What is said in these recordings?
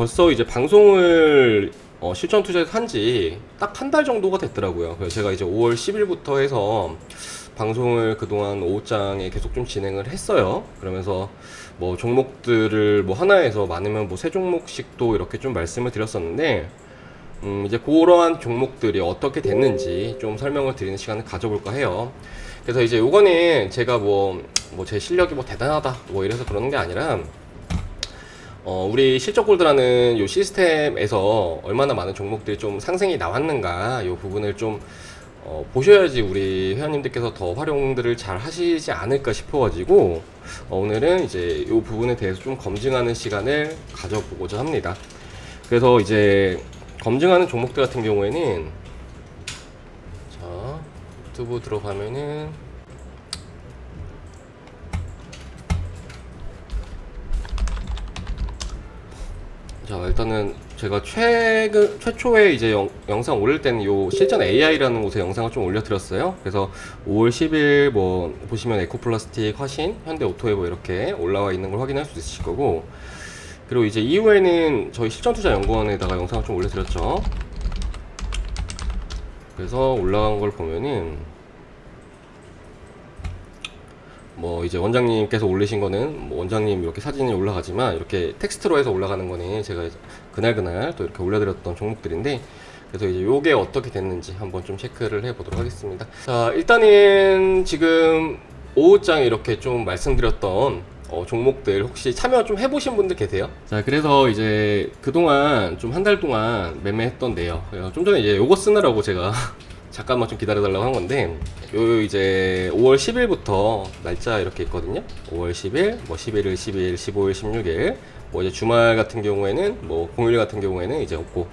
벌써 이제 방송을 실전 투자에서 한지 딱 한 달 정도가 됐더라고요. 그래서 제가 이제 5월 10일부터 해서 방송을 그동안 오후장에 계속 좀 진행을 했어요. 그러면서 뭐 종목들을 뭐 하나에서 많으면 뭐 3종목씩도 이렇게 좀 말씀을 드렸었는데, 이제 그러한 종목들이 어떻게 됐는지 좀 설명을 드리는 시간을 가져볼까 해요. 그래서 이제 요거는 제가 뭐 제 실력이 뭐 대단하다 뭐 이래서 그러는 게 아니라, 우리 실적골드라는 요 시스템에서 얼마나 많은 종목들이 좀 상승이 나왔는가, 요 부분을 좀 보셔야지 우리 회원님들께서 더 활용들을 잘 하시지 않을까 싶어가지고, 오늘은 이제 요 부분에 대해서 좀 검증하는 시간을 가져보고자 합니다. 그래서 이제 검증하는 종목들 같은 경우에는, 자, 유튜브 들어가면은, 자, 일단은 제가 최초에 이제 영상 올릴 때는 요 실전 AI라는 곳에 영상을 좀 올려드렸어요. 그래서 5월 10일 뭐 보시면 에코플라스틱, 화신, 현대 오토에버 이렇게 올라와 있는 걸 확인할 수 있으실 거고, 그리고 이제 이후에는 저희 실전투자연구원에다가 영상을 좀 올려드렸죠. 그래서 올라간 걸 보면은 뭐 이제 원장님께서 올리신 거는 뭐 원장님 이렇게 사진이 올라가지만, 이렇게 텍스트로 해서 올라가는 거는 제가 그날 또 이렇게 올려드렸던 종목들인데, 그래서 이제 요게 어떻게 됐는지 한번 좀 체크를 해 보도록 하겠습니다. 자, 일단은 지금 오후장에 이렇게 좀 말씀드렸던 종목들 혹시 참여 좀 해보신 분들 계세요? 자, 그래서 이제 그동안 좀 한 달 동안 매매했던데요. 좀 전에 이제 요거 쓰느라고 제가 잠깐만 좀 기다려달라고 한 건데, 요 이제 5월 10일부터 날짜 이렇게 있거든요. 5월 10일, 뭐 11일, 12일, 15일, 16일, 뭐 이제 주말 같은 경우에는, 뭐 공휴일 같은 경우에는 이제 없고,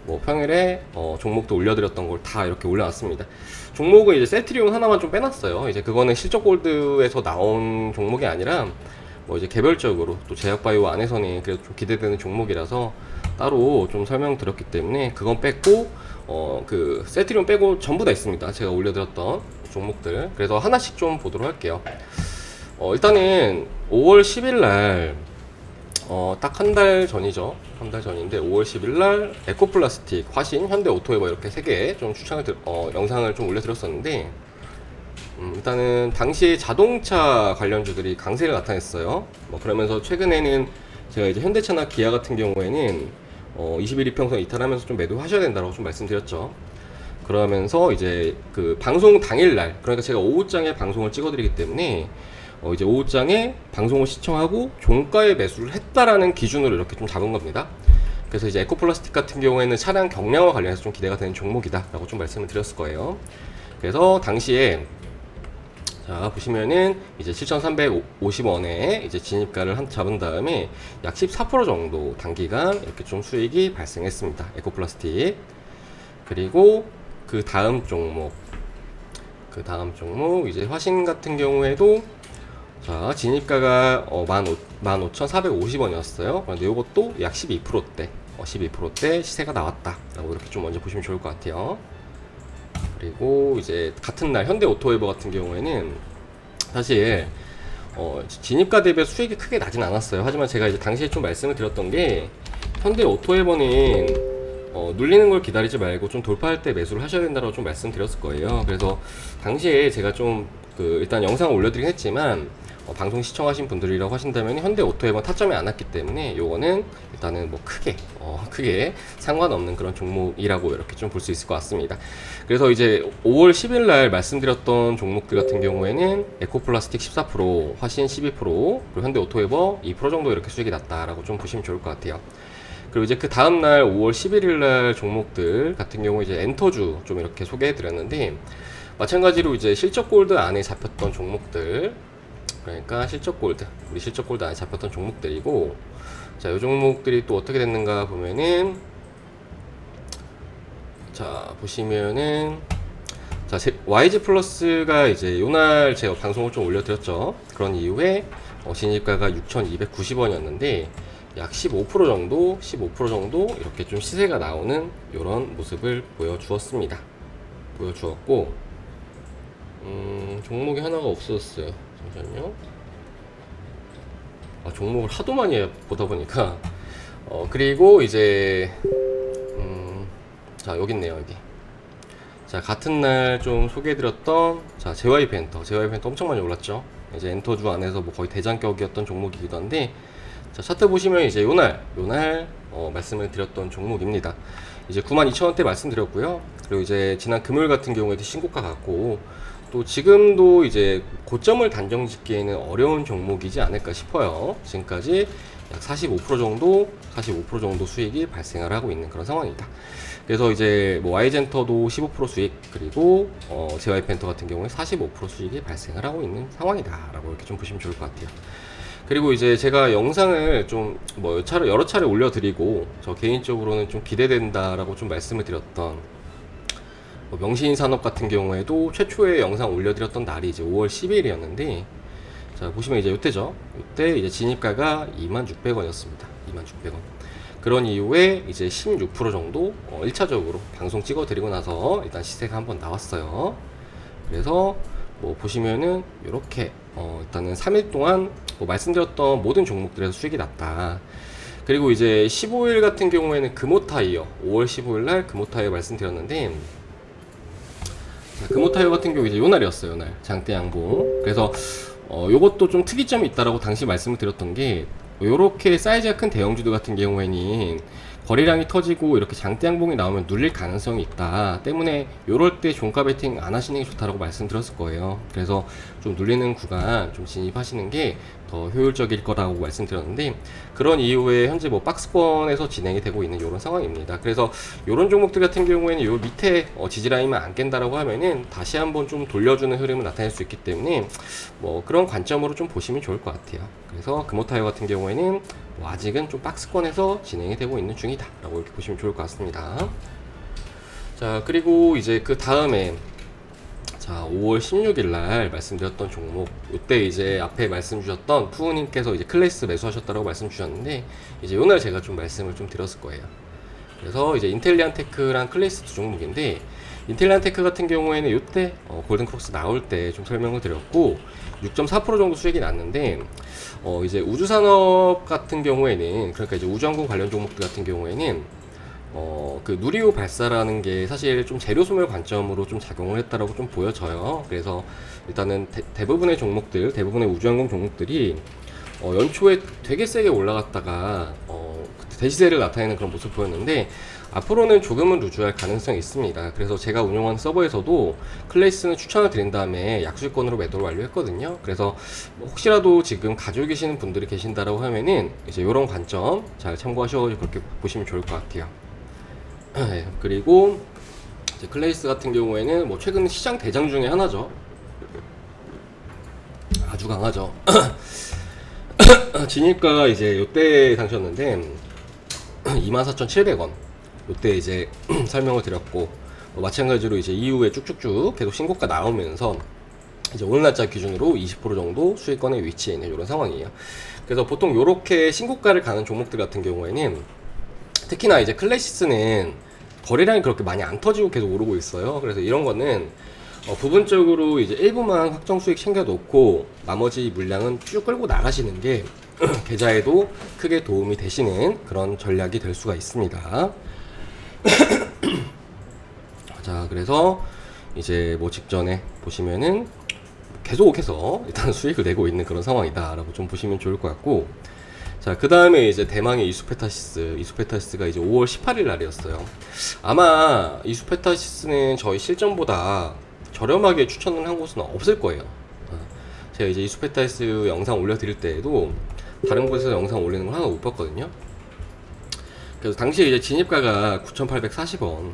뭐 평일에 종목도 올려드렸던 걸 다 이렇게 올려놨습니다. 종목은 이제 셀트리온 하나만 좀 빼놨어요. 이제 그거는 실적골드에서 나온 종목이 아니라, 뭐 이제 개별적으로 또 제약바이오 안에서는 그래도 좀 기대되는 종목이라서 따로 좀 설명드렸기 때문에 그건 뺐고, 그 셀트리온 빼고 전부 다 있습니다. 제가 올려드렸던 종목들. 그래서 하나씩 좀 보도록 할게요. 일단은 5월 10일 날, 딱 한 달 전이죠. 한 달 전인데 5월 10일 날 에코플라스틱, 화신, 현대 오토에버 이렇게 3개 좀 영상을 좀 올려드렸었는데, 일단은 당시에 자동차 관련주들이 강세를 나타냈어요. 뭐 그러면서 최근에는 제가 이제 현대차나 기아 같은 경우에는 21 이평선 이탈하면서 좀 매도하셔야 된다고 좀 말씀드렸죠. 그러면서 이제 그 방송 당일날, 그러니까 제가 오후장에 방송을 찍어드리기 때문에 이제 오후장에 방송을 시청하고 종가에 매수를 했다라는 기준으로 이렇게 좀 잡은 겁니다. 그래서 이제 에코플라스틱 같은 경우에는 차량 경량화 관련해서 좀 기대가 되는 종목이다 라고 좀 말씀을 드렸을 거예요. 그래서 당시에, 자, 보시면은 이제 7,350원에 이제 진입가를 잡은 다음에 약 14% 정도 단기간 이렇게 좀 수익이 발생했습니다. 에코플라스틱. 그리고 그 다음 종목 이제 화신 같은 경우에도, 자, 진입가가 15,450원이었어요. 그런데 이것도 약 12%대 시세가 나왔다 라고 이렇게 좀 먼저 보시면 좋을 것 같아요. 그리고 이제 같은 날 현대 오토웨버 같은 경우에는 사실 진입가 대비 수익이 크게 나진 않았어요. 하지만 제가 이제 당시에 좀 말씀을 드렸던 게, 현대 오토웨버는 눌리는 걸 기다리지 말고 좀 돌파할 때 매수를 하셔야 된다고 좀 말씀드렸을 거예요. 그래서 당시에 제가 좀 일단 영상을 올려드리긴 했지만, 방송 시청하신 분들이라고 하신다면 현대 오토에버 타점이 안 왔기 때문에 요거는 일단은 뭐 크게 상관없는 그런 종목이라고 이렇게 좀 볼 수 있을 것 같습니다. 그래서 이제 5월 10일 날 말씀드렸던 종목들 같은 경우에는 에코플라스틱 14%, 화신 12%, 그리고 현대 오토에버 2% 정도 이렇게 수익이 났다라고 좀 보시면 좋을 것 같아요. 그리고 이제 그 다음날 5월 11일 날 종목들 같은 경우 이제 엔터주 좀 이렇게 소개해 드렸는데, 마찬가지로 이제 실적골드 안에 잡혔던 종목들, 그러니까 우리 실적골드 안에 잡혔던 종목들이고, 자, 이 종목들이 또 어떻게 됐는가 보면은, 자, 보시면은, 자, YG 플러스가 이제 요날 제가 방송을 좀 올려드렸죠. 그런 이후에 진입가가 6,290원이었는데 약 15% 정도 이렇게 좀 시세가 나오는 이런 모습을 보여주었고, 종목이 하나가 없어졌어요. 잠시만요. 종목을 하도 많이 보다 보니까 그리고 이제 자 여기 있네요. 여기. 자 같은 날 좀 소개해드렸던 자 JYP 엔터 엄청 많이 올랐죠. 이제 엔터주 안에서 뭐 거의 대장격이었던 종목이기도 한데, 자 차트 보시면 이제 요날 말씀을 드렸던 종목입니다. 이제 92,000원대 말씀드렸고요. 그리고 이제 지난 금요일 같은 경우에도 신고가 같고, 또 지금도 이제 고점을 단정 짓기에는 어려운 종목이지 않을까 싶어요. 지금까지 약 45% 정도 수익이 발생을 하고 있는 그런 상황입니다. 그래서 이제 뭐 Y젠터도 15% 수익, 그리고 JY펜터 같은 경우에 45% 수익이 발생을 하고 있는 상황이다라고 이렇게 좀 보시면 좋을 것 같아요. 그리고 이제 제가 영상을 좀 뭐 여러 차례 올려드리고, 저 개인적으로는 좀 기대된다라고 좀 말씀을 드렸던 뭐 명신산업 같은 경우에도 최초의 영상 올려드렸던 날이 이제 5월 10일이었는데, 자 보시면 이제 이때죠. 이때 이제 진입가가 26,600원이었습니다. 26,600원. 그런 이후에 이제 16% 정도 1차적으로 방송 찍어드리고 나서 일단 시세가 한번 나왔어요. 그래서 뭐 보시면은 이렇게 일단은 3일 동안 뭐 말씀드렸던 모든 종목들에서 수익이 났다. 그리고 이제 15일 같은 경우에는 금호타이어, 5월 15일 날 금호타이어 말씀드렸는데, 자, 금호타이어 같은 경우 이제 요 날이었어요. 요 날 장대 양봉. 그래서 요것도 좀 특이점이 있다라고 당시 말씀을 드렸던 게, 요렇게 사이즈가 큰 대형주들 같은 경우에는 거래량이 터지고 이렇게 장대 양봉이 나오면 눌릴 가능성이 있다 때문에 요럴 때 종가 베팅 안 하시는 게 좋다라고 말씀드렸을 거예요. 그래서 좀 눌리는 구간 좀 진입하시는 게 더 효율적일 거라고 말씀드렸는데, 그런 이후에 현재 뭐 박스권에서 진행이 되고 있는 요런 상황입니다. 그래서 요런 종목들 같은 경우에는 요 밑에 지지라인만 안 깬다라고 하면은 다시 한번 좀 돌려주는 흐름을 나타낼 수 있기 때문에 뭐 그런 관점으로 좀 보시면 좋을 것 같아요. 그래서 금호타이어 같은 경우에는 뭐 아직은 좀 박스권에서 진행이 되고 있는 중이다 라고 이렇게 보시면 좋을 것 같습니다. 자 그리고 이제 그 다음에 자 5월 16일 날 말씀드렸던 종목, 이때 이제 앞에 말씀 주셨던 푸우님께서 이제 클래스 매수하셨다고 말씀 주셨는데, 이제 요날 제가 좀 말씀을 좀 드렸을 거예요. 그래서 이제 인텔리안테크랑 클래스 두 종목인데, 인텔리안테크 같은 경우에는 이때 골든크록스 나올 때 좀 설명을 드렸고 6.4% 정도 수익이 났는데, 이제 우주산업 같은 경우에는, 그러니까 이제 우주항공 관련 종목들 같은 경우에는 그 누리호 발사라는 게 사실 좀 재료 소멸 관점으로 좀 작용을 했다라고 좀 보여져요. 그래서 일단은 대부분의 종목들, 대부분의 우주항공 종목들이 연초에 되게 세게 올라갔다가 대시세를 나타내는 그런 모습을 보였는데, 앞으로는 조금은 루즈할 가능성이 있습니다. 그래서 제가 운영하는 서버에서도 클래스는 추천을 드린 다음에 약수익권으로 매도를 완료했거든요. 그래서 혹시라도 지금 가지고 계시는 분들이 계신다라고 하면은 이제 이런 관점 잘 참고하셔서 그렇게 보시면 좋을 것 같아요. 그리고 이제 클래스 같은 경우에는 뭐 최근 시장 대장 중에 하나죠. 아주 강하죠. 진입가가 이제 요때 당셨는데 24,700원. 요때 이제 설명을 드렸고, 마찬가지로 이제 이후에 쭉쭉쭉 계속 신고가 나오면서 이제 오늘 날짜 기준으로 20% 정도 수익권에 위치해 있는 이런 상황이에요. 그래서 보통 요렇게 신고가를 가는 종목들 같은 경우에는, 특히나 이제 클래시스는 거래량이 그렇게 많이 안 터지고 계속 오르고 있어요. 그래서 이런 거는 부분적으로 이제 일부만 확정 수익 챙겨 놓고 나머지 물량은 쭉 끌고 나가시는 게 계좌에도 크게 도움이 되시는 그런 전략이 될 수가 있습니다. 자 그래서 이제 뭐 직전에 보시면은 계속해서 일단 수익을 내고 있는 그런 상황이다 라고 좀 보시면 좋을 것 같고, 자 그 다음에 이제 대망의 이수페타시스가 이제 5월 18일 날이었어요. 아마 이수페타시스는 저희 실전보다 저렴하게 추천을 한 곳은 없을 거예요. 제가 이제 이수페타시스 영상 올려드릴 때에도 다른 곳에서 영상 올리는 걸 하나 못 봤거든요. 그래서 당시에 이제 진입가가 9,840원.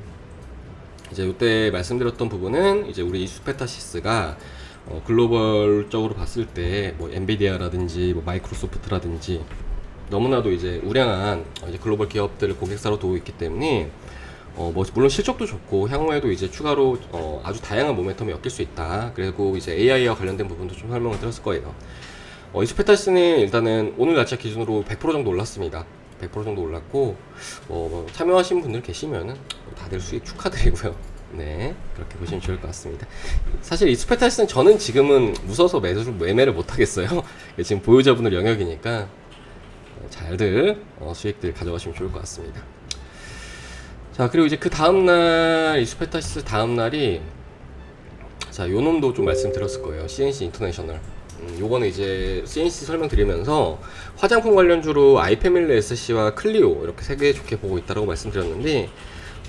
이제 이때 말씀드렸던 부분은 이제 우리 이수페타시스가 글로벌적으로 봤을 때 뭐 엔비디아라든지 뭐 마이크로소프트라든지 너무나도 이제 우량한 이제 글로벌 기업들을 고객사로 두고 있기 때문에 뭐 물론 실적도 좋고 향후에도 이제 추가로 아주 다양한 모멘텀이 엮일 수 있다. 그리고 이제 AI와 관련된 부분도 좀 설명을 드렸을 거예요. 이수페타시스는 일단은 오늘 날짜 기준으로 100% 정도 올랐습니다. 100% 정도 올랐고 참여하신 분들 계시면은 다들 수익 축하드리고요. 네, 그렇게 보시면 좋을 것 같습니다. 사실 이수페타시스는 저는 지금은 무서워서 매매를 못 하겠어요. 지금 보유자분들 영역이니까 잘들 수익들 가져가시면 좋을 것 같습니다. 자, 그리고 이제 그 다음날 이수페타시스 다음날이, 자, 요 놈도 좀 말씀드렸을 거예요. CNC 인터내셔널. 요거는 이제 CNC 설명드리면서 화장품 관련주로 아이패밀리 SC와 클리오 이렇게 세 개 좋게 보고 있다고 말씀드렸는데,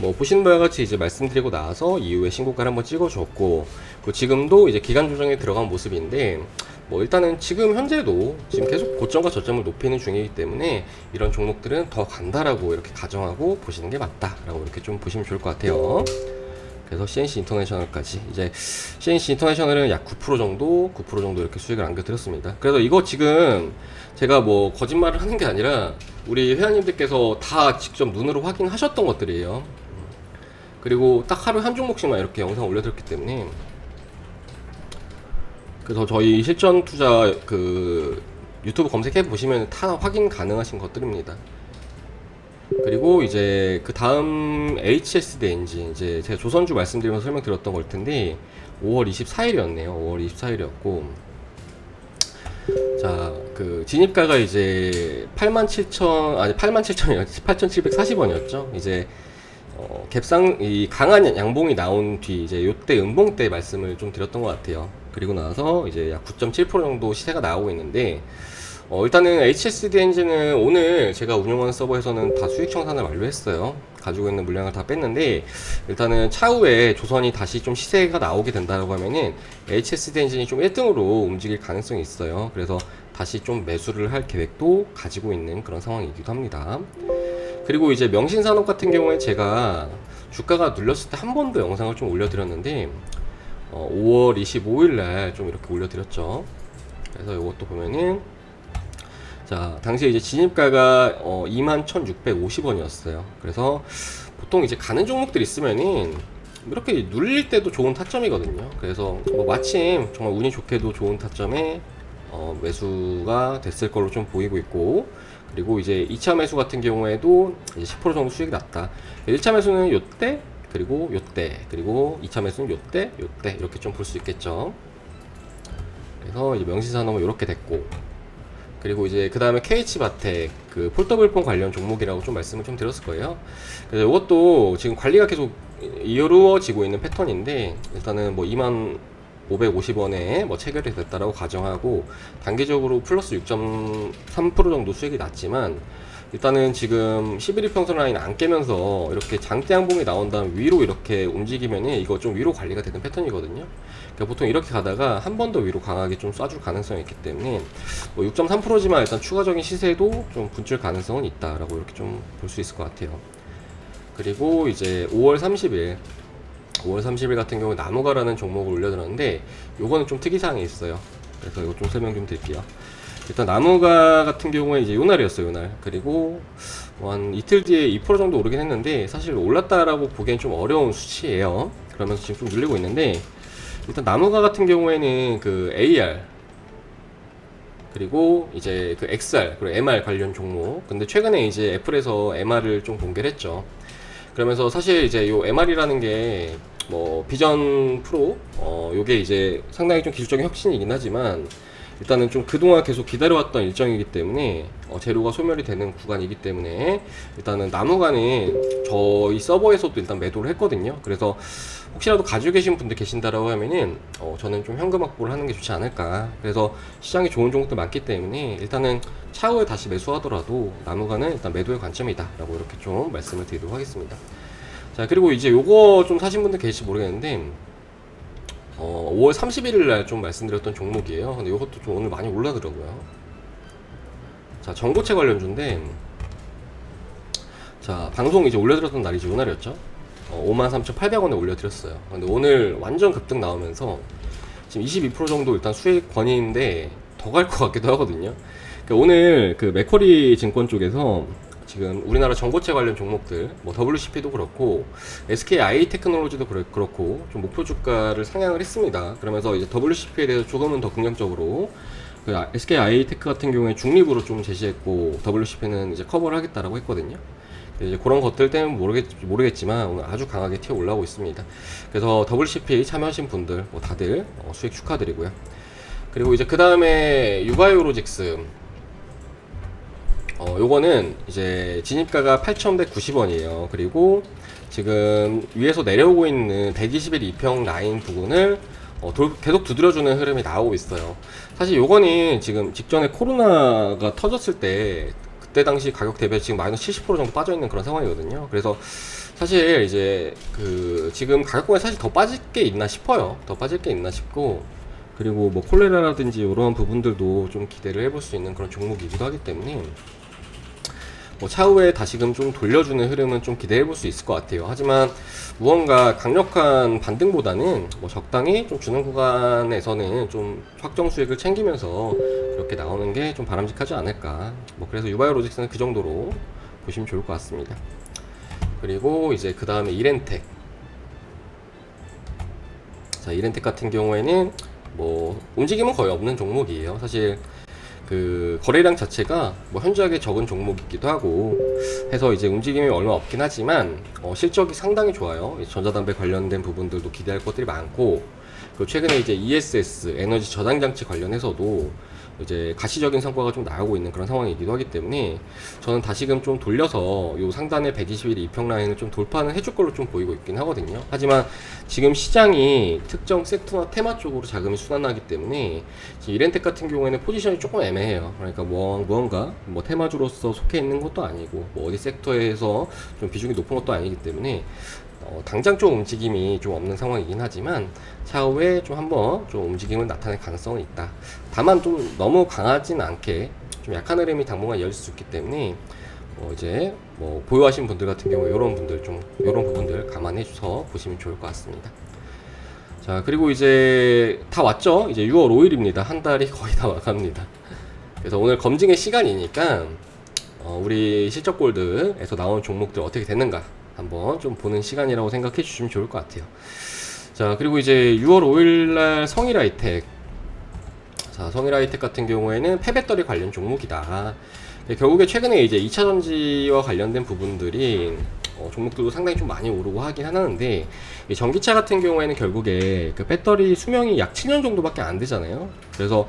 뭐 보시는 바와 같이 이제 말씀드리고 나서 이후에 신고가를 한번 찍어줬고, 그 지금도 이제 기간 조정에 들어간 모습인데, 뭐 일단은 지금 현재도 지금 계속 고점과 저점을 높이는 중이기 때문에 이런 종목들은 더 간다라고 이렇게 가정하고 보시는 게 맞다라고 이렇게 좀 보시면 좋을 것 같아요. 그래서 CNC 인터내셔널까지, 이제 CNC 인터내셔널은 약 9% 정도 이렇게 수익을 안겨드렸습니다. 그래서 이거 지금 제가 뭐 거짓말을 하는 게 아니라 우리 회원님들께서 다 직접 눈으로 확인하셨던 것들이에요. 그리고 딱 하루에 한 종목씩만 이렇게 영상 올려드렸기 때문에, 그래서 저희 실전 투자 그 유튜브 검색해 보시면 다 확인 가능하신 것들입니다. 그리고 이제 그 다음 HSD 엔진, 이제 제가 조선주 말씀드리면서 설명드렸던 걸 텐데 5월 24일이었네요. 5월 24일이었고, 자, 그 진입가가 이제 87,000원이었죠. 이제 갭상 이 강한 양봉이 나온 뒤 이제 요때 음봉 때 말씀을 좀 드렸던 것 같아요. 그리고 나서 이제 약 9.7% 정도 시세가 나오고 있는데, 일단은 HSD 엔진은 오늘 제가 운영하는 서버에서는 다 수익 청산을 완료했어요. 가지고 있는 물량을 다 뺐는데, 일단은 차후에 조선이 다시 좀 시세가 나오게 된다고 하면은 HSD 엔진이 좀 1등으로 움직일 가능성이 있어요. 그래서 다시 좀 매수를 할 계획도 가지고 있는 그런 상황이기도 합니다. 그리고 이제 명신산업 같은 경우에 제가 주가가 눌렸을 때 한 번 더 영상을 좀 올려드렸는데, 5월 25일 날 좀 이렇게 올려드렸죠. 그래서 이것도 보면은, 자, 당시에 이제 진입가가 21,650원이었어요. 그래서 보통 이제 가는 종목들 있으면은 이렇게 눌릴 때도 좋은 타점이거든요. 그래서 뭐 마침 정말 운이 좋게도 좋은 타점에 매수가 됐을 걸로 좀 보이고 있고, 그리고 이제 2차 매수 같은 경우에도 이제 10% 정도 수익이 났다. 1차 매수는 요때, 그리고 요때, 그리고 2차 매수는 요때, 요때 이렇게 좀 볼 수 있겠죠. 그래서 이제 명신산업은 이렇게 됐고, 그리고 이제 그 다음에 KH바텍 그 폴더블폰 관련 종목이라고 좀 말씀을 좀 드렸을 거예요. 그래서 이것도 지금 관리가 계속 이루어지고 있는 패턴인데, 일단은 뭐 2550원에 뭐 체결이 됐다라고 가정하고 단기적으로 플러스 6.3% 정도 수익이 났지만, 일단은 지금 11일평선 라인 안 깨면서 이렇게 장대 양봉이 나온 다음 위로 이렇게 움직이면은 이거 좀 위로 관리가 되는 패턴이거든요. 그러니까 보통 이렇게 가다가 한 번 더 위로 강하게 좀 쏴줄 가능성이 있기 때문에 뭐 6.3%지만 일단 추가적인 시세도 좀 분출 가능성은 있다라고 이렇게 좀 볼 수 있을 것 같아요. 그리고 이제 5월 30일 같은 경우 나무가라는 종목을 올려드렸는데, 요거는 좀 특이사항이 있어요. 그래서 이거 좀 설명 좀 드릴게요. 일단 나무가 같은 경우에 이제 요날이었어요, 요날. 그리고 뭐 한 이틀 뒤에 2% 정도 오르긴 했는데, 사실 올랐다라고 보기엔 좀 어려운 수치예요. 그러면서 지금 좀 눌리고 있는데, 일단 나무가 같은 경우에는 그 AR, 그리고 이제 그 XR, 그리고 MR 관련 종목. 근데 최근에 이제 애플에서 MR을 좀 공개를 했죠. 그러면서 사실 이제 요 MR이라는 게 뭐 비전 프로, 요게 이제 상당히 좀 기술적인 혁신이긴 하지만, 일단은 좀 그동안 계속 기다려왔던 일정이기 때문에 재료가 소멸이 되는 구간이기 때문에, 일단은 나무가는 저희 서버에서도 일단 매도를 했거든요. 그래서 혹시라도 가지고 계신 분들 계신다라고 하면은 저는 좀 현금 확보를 하는 게 좋지 않을까. 그래서 시장에 좋은 종목들 많기 때문에 일단은 차후에 다시 매수하더라도 나무가는 일단 매도의 관점이다 라고 이렇게 좀 말씀을 드리도록 하겠습니다. 자, 그리고 이제 요거 좀 사신 분들 계실지 모르겠는데, 5월 31일 날 좀 말씀드렸던 종목이에요. 근데 이것도 좀 오늘 많이 올라더라고요. 자, 전고체 관련주인데, 자, 방송 이제 올려드렸던 날이지, 오늘이었죠. 53,800원에 올려드렸어요. 근데 오늘 완전 급등 나오면서 지금 22% 정도 일단 수익 권위인데 더 갈 것 같기도 하거든요. 그러니까 오늘 그 맥쿼리 증권 쪽에서 지금 우리나라 전고체 관련 종목들, 뭐 WCP도 그렇고 SKI 테크놀로지도 그렇고 좀 목표 주가를 상향을 했습니다. 그러면서 이제 WCP에 대해서 조금은 더 긍정적으로, 그 SKI 테크 같은 경우에 중립으로 좀 제시했고 WCP는 이제 커버를 하겠다라고 했거든요. 이제 그런 것들 때문에 모르겠지만 오늘 아주 강하게 튀어 올라오고 있습니다. 그래서 WCP 참여하신 분들 뭐 다들 수익 축하드리고요. 그리고 이제 그 다음에 유바이오로직스, 요거는 이제 진입가가 8,190원이에요. 그리고 지금 위에서 내려오고 있는 121 이평 라인 부분을 계속 두드려주는 흐름이 나오고 있어요. 사실 요거는 지금 직전에 코로나가 터졌을 때 그때 당시 가격 대비 지금 마이너스 70% 정도 빠져 있는 그런 상황이거든요. 그래서 사실 이제 지금 가격권에 사실 더 빠질 게 있나 싶어요. 더 빠질 게 있나 싶고, 그리고 뭐 콜레라라든지 이런 부분들도 좀 기대를 해볼 수 있는 그런 종목이기도 하기 때문에 뭐 차후에 다시금 좀 돌려주는 흐름은 좀 기대해 볼 수 있을 것 같아요. 하지만 무언가 강력한 반등보다는 뭐 적당히 좀 주는 구간에서는 좀 확정 수익을 챙기면서 이렇게 나오는 게 좀 바람직하지 않을까. 뭐 그래서 유바이오로직스는 그 정도로 보시면 좋을 것 같습니다. 그리고 이제 그 다음에 이렌텍. 자, 이렌텍 같은 경우에는 뭐 움직임은 거의 없는 종목이에요. 사실 거래량 자체가 뭐 현저하게 적은 종목이기도 하고 해서 이제 움직임이 얼마 없긴 하지만 실적이 상당히 좋아요. 전자담배 관련된 부분들도 기대할 것들이 많고, 그리고 최근에 이제 ESS 에너지 저장 장치 관련해서도 이제 가시적인 성과가 좀 나오고 있는 그런 상황이기도 하기 때문에 저는 다시금 좀 돌려서 요 상단의 121 이평 라인을 좀 돌파는 해줄 걸로 좀 보이고 있긴 하거든요. 하지만 지금 시장이 특정 섹터나 테마 쪽으로 자금이 순환하기 때문에 이렌텍 같은 경우에는 포지션이 조금 애매해요. 그러니까 무언가 뭐 테마주로서 속해 있는 것도 아니고 뭐 어디 섹터에서 좀 비중이 높은 것도 아니기 때문에 당장 좀 움직임이 좀 없는 상황이긴 하지만 차후에 좀 한번 좀 움직임을 나타낼 가능성은 있다. 다만 좀 너무 강하진 않게 좀 약한 흐름이 당분간 이어질 수 있기 때문에 이제 뭐 보유하신 분들 같은 경우에 이런 부분들 감안해 주셔서 보시면 좋을 것 같습니다. 자, 그리고 이제 다 왔죠. 이제 6월 5일입니다. 한 달이 거의 다 와갑니다. 그래서 오늘 검증의 시간이니까 우리 실적골드에서 나온 종목들 어떻게 됐는가 한번 좀 보는 시간이라고 생각해 주시면 좋을 것 같아요. 자, 그리고 이제 6월 5일날 성일하이텍. 자, 성일하이텍 같은 경우에는 폐배터리 관련 종목이다. 결국에 최근에 이제 2차 전지와 관련된 부분들이 종목들도 상당히 좀 많이 오르고 하긴 하는데, 이 전기차 같은 경우에는 결국에 그 배터리 수명이 약 7년 정도밖에 안 되잖아요. 그래서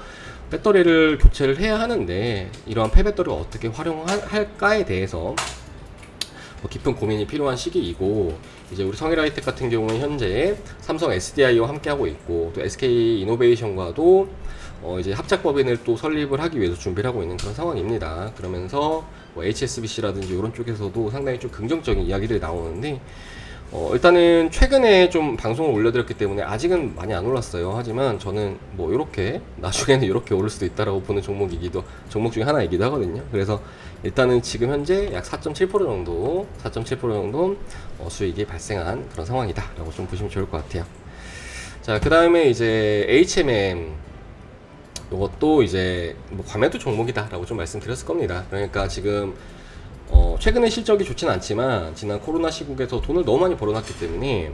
배터리를 교체를 해야 하는데 이러한 폐배터리를 어떻게 활용할까에 대해서 깊은 고민이 필요한 시기이고, 이제 우리 성일하이텍 같은 경우는 현재 삼성 SDI와 함께 하고 있고 또 SK 이노베이션과도 이제 합작법인을 또 설립을 하기 위해서 준비를 하고 있는 그런 상황입니다. 그러면서 뭐 HSBC라든지 이런 쪽에서도 상당히 좀 긍정적인 이야기들이 나오는데, 일단은 최근에 좀 방송을 올려드렸기 때문에 아직은 많이 안 올랐어요. 하지만 저는 뭐 이렇게 나중에는 이렇게 오를 수도 있다라고 보는 종목 중에 하나이기도 하거든요. 그래서 일단은 지금 현재 약 4.7% 정도 수익이 발생한 그런 상황이다라고 좀 보시면 좋을 것 같아요. 자, 그 다음에 이제 HMM, 이것도 이제 뭐 과매도 종목이다라고 좀 말씀드렸을 겁니다. 그러니까 지금 최근에 실적이 좋진 않지만 지난 코로나 시국에서 돈을 너무 많이 벌어놨기 때문에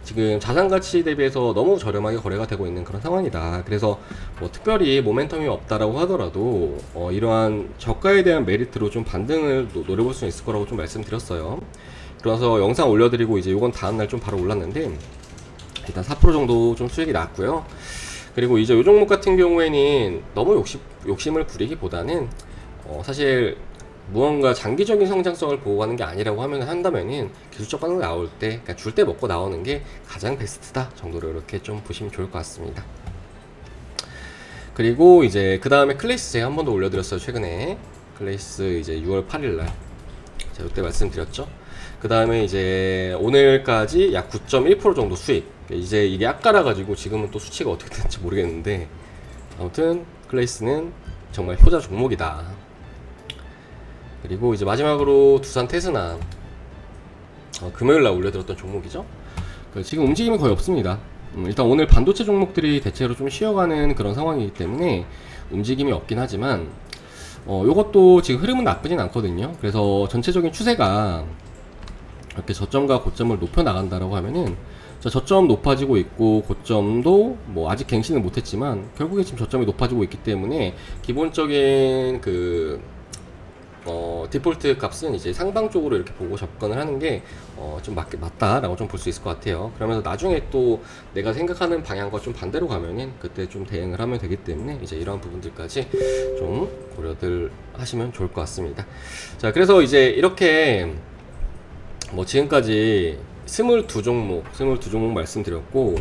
지금 자산 가치 대비해서 너무 저렴하게 거래가 되고 있는 그런 상황이다. 그래서 뭐 특별히 모멘텀이 없다라고 하더라도 이러한 저가에 대한 메리트로 좀 반등을 노려볼 수 있을 거라고 좀 말씀드렸어요. 그래서 영상 올려드리고 이제 요건 다음날 좀 바로 올랐는데 일단 4% 정도 좀 수익이 났고요. 그리고 이제 요 종목 같은 경우에는 너무 욕심을 부리기보다는 사실 무언가 장기적인 성장성을 보호하는 게 아니라고 한다면은 기술적 반응 나올 때, 그러니까 줄 때 먹고 나오는 게 가장 베스트다 정도로 이렇게 좀 보시면 좋을 것 같습니다. 그리고 이제 그 다음에 클래스 제가 한 번 더 올려드렸어요. 최근에 클래스 이제 6월 8일날 제가 그때 말씀드렸죠. 그 다음에 이제 오늘까지 약 9.1% 정도 수익. 이제 이게 아까라 가지고 지금은 또 수치가 어떻게 되는지 모르겠는데, 아무튼 클래스는 정말 효자 종목이다. 그리고 이제 마지막으로 두산 테스나, 금요일날 올려드렸던 종목이죠. 지금 움직임이 거의 없습니다. 일단 오늘 반도체 종목들이 대체로 좀 쉬어가는 그런 상황이기 때문에 움직임이 없긴 하지만 요것도 지금 흐름은 나쁘진 않거든요. 그래서 전체적인 추세가 이렇게 저점과 고점을 높여 나간다라고 하면은 저점 높아지고 있고 고점도 뭐 아직 갱신을 못했지만 결국에 지금 저점이 높아지고 있기 때문에 기본적인 디폴트 값은 이제 상방 쪽으로 이렇게 보고 접근을 하는 게 좀 맞다라고 좀 볼 수 있을 것 같아요. 그러면서 나중에 또 내가 생각하는 방향과 좀 반대로 가면은 그때 좀 대응을 하면 되기 때문에 이제 이런 부분들까지 좀 고려들 하시면 좋을 것 같습니다. 자, 그래서 이제 이렇게 뭐 지금까지 22종목 말씀드렸고,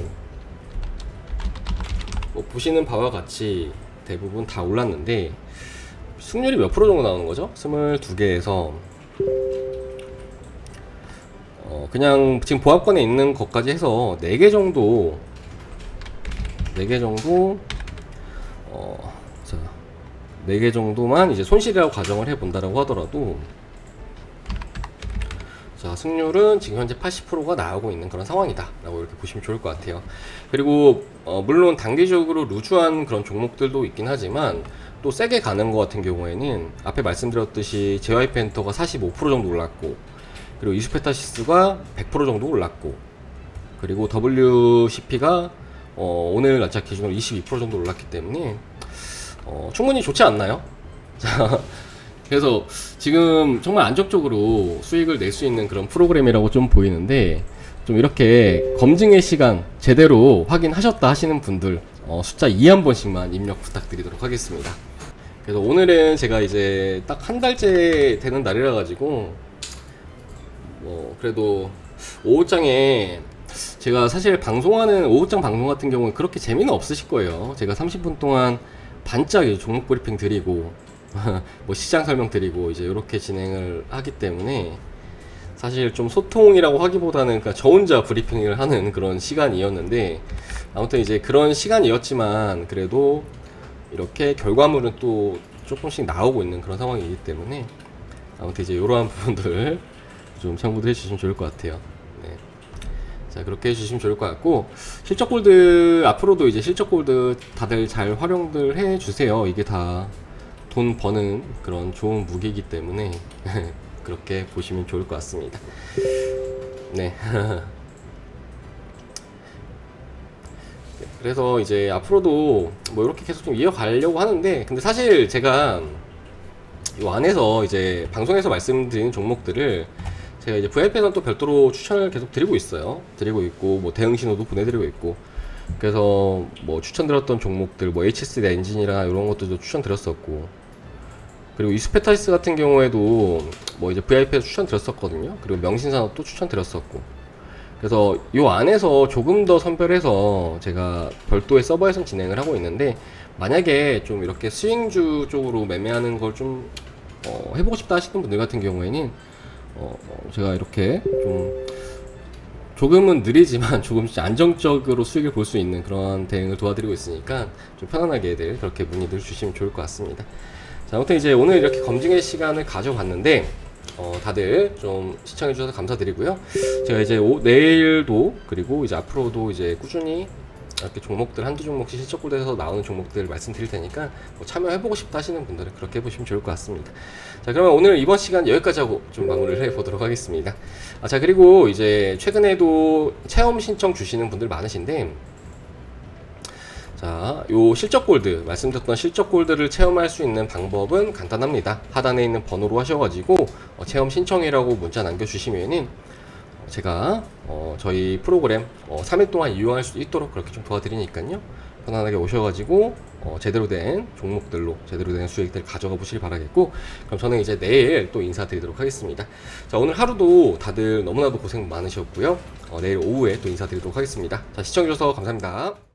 뭐 보시는 바와 같이 대부분 다 올랐는데 승률이 몇 프로 정도 나오는 거죠? 22개에서 그냥 지금 보합권에 있는 것까지 해서 4개 정도 자, 4개 정도만 이제 손실이라고 가정을 해 본다라고 하더라도, 자, 승률은 지금 현재 80%가 나오고 있는 그런 상황이다 라고 이렇게 보시면 좋을 것 같아요. 그리고 물론 단기적으로 루즈한 그런 종목들도 있긴 하지만 또 세게 가는 것 같은 경우에는 앞에 말씀드렸듯이 JYP 엔터가 45% 정도 올랐고, 그리고 이수페타시스가 100% 정도 올랐고, 그리고 WCP가 오늘 날짜 기준으로 22% 정도 올랐기 때문에 충분히 좋지 않나요? 자, 그래서 지금 정말 안정적으로 수익을 낼 수 있는 그런 프로그램이라고 좀 보이는데, 좀 이렇게 검증의 시간 제대로 확인하셨다 하시는 분들 숫자 2 한 번씩만 입력 부탁드리도록 하겠습니다. 그래서 오늘은 제가 이제 딱 한 달째 되는 날이라 가지고 그래도 오후장에 제가 사실 방송하는 오후장 방송 같은 경우는 그렇게 재미는 없으실 거예요. 제가 30분 동안 반짝 종목 브리핑 드리고 뭐 시장 설명 드리고 이제 이렇게 진행을 하기 때문에 사실 좀 소통이라고 하기보다는 그냥 저 혼자 브리핑을 하는 그런 시간이었는데, 아무튼 이제 그런 시간이었지만 그래도 이렇게 결과물은 또 조금씩 나오고 있는 그런 상황이기 때문에 아무튼 이제 이러한 부분들 좀 참고를 해주시면 좋을 것 같아요. 네. 자, 그렇게 해주시면 좋을 것 같고, 실적 골드 앞으로도 이제 실적 골드 다들 잘 활용들 해주세요. 이게 다 돈 버는 그런 좋은 무기이기 때문에 그렇게 보시면 좋을 것 같습니다. 네. 그래서 이제 앞으로도 뭐 이렇게 계속 좀 이어가려고 하는데, 근데 사실 제가 이 안에서 이제 방송에서 말씀드리는 종목들을 제가 이제 VIP에서는 또 별도로 추천을 계속 드리고 있어요. 드리고 있고, 뭐 대응 신호도 보내드리고 있고, 그래서 뭐 추천드렸던 종목들, 뭐 HSD 엔진이나 이런 것들도 추천드렸었고, 그리고 이수페타이스 같은 경우에도 뭐 이제 VIP에서 추천드렸었거든요. 그리고 명신산업도 추천드렸었고, 그래서 요 안에서 조금 더 선별해서 제가 별도의 서버에서 진행을 하고 있는데, 만약에 좀 이렇게 스윙주 쪽으로 매매하는 걸 좀 해보고 싶다 하시는 분들 같은 경우에는 제가 이렇게 좀 조금은 느리지만 조금씩 안정적으로 수익을 볼 수 있는 그런 대응을 도와드리고 있으니까 좀 편안하게들 그렇게 문의들 주시면 좋을 것 같습니다. 자, 아무튼 이제 오늘 이렇게 검증의 시간을 가져봤는데 다들 좀 시청해 주셔서 감사드리고요. 제가 이제 내일도 그리고 이제 앞으로도 이제 꾸준히 이렇게 종목들 한두 종목씩 실적 골드에서 나오는 종목들 말씀드릴 테니까 뭐 참여해보고 싶다 하시는 분들은 그렇게 해보시면 좋을 것 같습니다. 자, 그러면 오늘 이번 시간 여기까지 하고 좀 마무리를 해보도록 하겠습니다. 자, 그리고 이제 최근에도 체험 신청 주시는 분들 많으신데, 자, 요 실적 골드, 말씀드렸던 실적 골드를 체험할 수 있는 방법은 간단합니다. 하단에 있는 번호로 하셔가지고 체험 신청이라고 문자 남겨주시면은 제가 저희 프로그램 3일 동안 이용할 수 있도록 그렇게 좀 도와드리니까요. 편안하게 오셔가지고 제대로 된 종목들로 제대로 된 수익들 가져가 보시길 바라겠고, 그럼 저는 이제 내일 또 인사드리도록 하겠습니다. 자, 오늘 하루도 다들 너무나도 고생 많으셨고요. 내일 오후에 또 인사드리도록 하겠습니다. 자, 시청해주셔서 감사합니다.